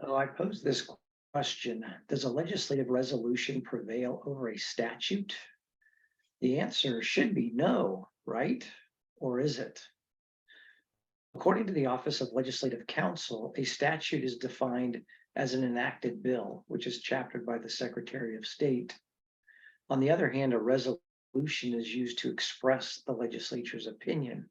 Oh, I pose this question. Does a legislative resolution prevail over a statute? The answer should be no, right? Or is it? According to the Office of Legislative Counsel, a statute is defined as an enacted bill, which is chaptered by the Secretary of State. On the other hand, a resolution is used to express the legislature's opinion.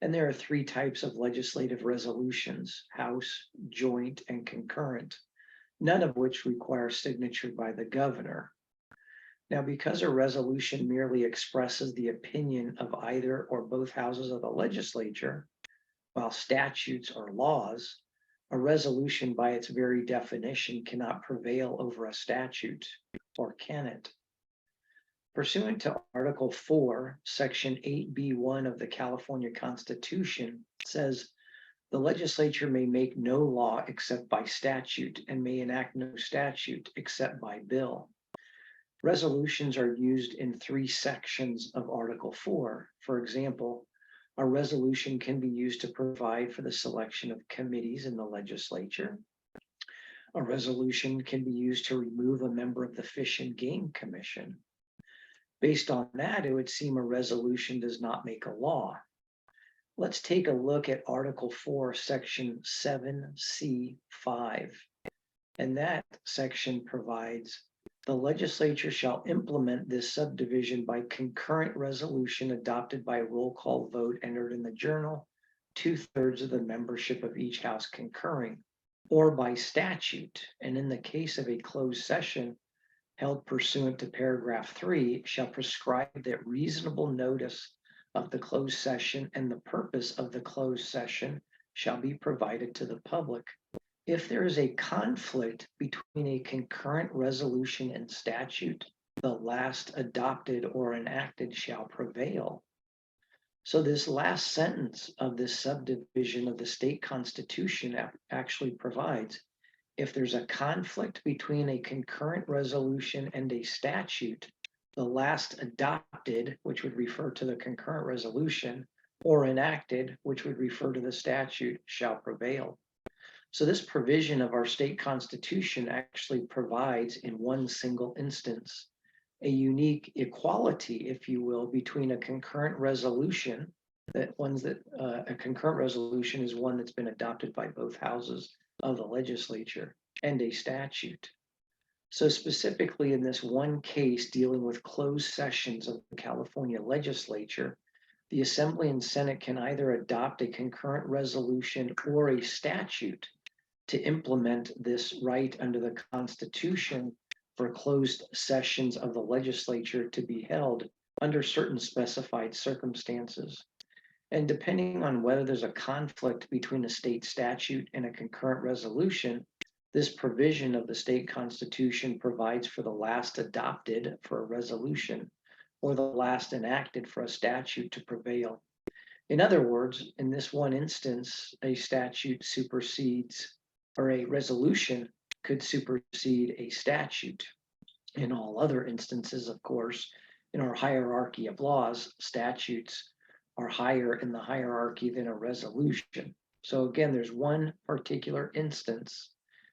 And there are three types of legislative resolutions: House, joint, and concurrent, none of which require signature by the governor. Now, because a resolution merely expresses the opinion of either or both houses of the legislature, while statutes or laws, a resolution by its very definition cannot prevail over a statute, or can it? Pursuant to Article 4, Section 8B1 of the California Constitution, says the legislature may make no law except by statute and may enact no statute except by bill. Resolutions are used in three sections of Article 4. For example, a resolution can be used to provide for the selection of committees in the legislature. A resolution can be used to remove a member of the Fish and Game Commission. Based on that, it would seem a resolution does not make a law. Let's take a look at Article 4, Section 7C5. And that section provides, the legislature shall implement this subdivision by concurrent resolution adopted by roll call vote entered in the journal, 2/3 of the membership of each house concurring, or by statute. And in the case of a closed session held pursuant to paragraph 3, shall prescribe that reasonable notice of the closed session and the purpose of the closed session shall be provided to the public. If there is a conflict between a concurrent resolution and statute, the last adopted or enacted shall prevail. So this last sentence of this subdivision of the state constitution actually provides, if there's a conflict between a concurrent resolution and a statute, the last adopted, which would refer to the concurrent resolution, or enacted, which would refer to the statute, shall prevail. So this provision of our state constitution actually provides, in one single instance, a unique equality, if you will, between a concurrent resolution, a concurrent resolution is one that's been adopted by both houses of the legislature, and a statute. So specifically in this one case dealing with closed sessions of the California Legislature, the Assembly and Senate can either adopt a concurrent resolution or a statute to implement this right under the Constitution for closed sessions of the legislature to be held under certain specified circumstances. And depending on whether there's a conflict between a state statute and a concurrent resolution, this provision of the state constitution provides for the last adopted for a resolution or the last enacted for a statute to prevail. In other words, in this one instance, a statute supersedes, or a resolution could supersede a statute. In all other instances, of course, in our hierarchy of laws, statutes are higher in the hierarchy than a resolution. So again, there's one particular instance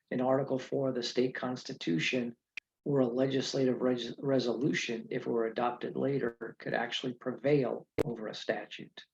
in Article 4 of the state constitution where a legislative resolution, if it were adopted later, could actually prevail over a statute.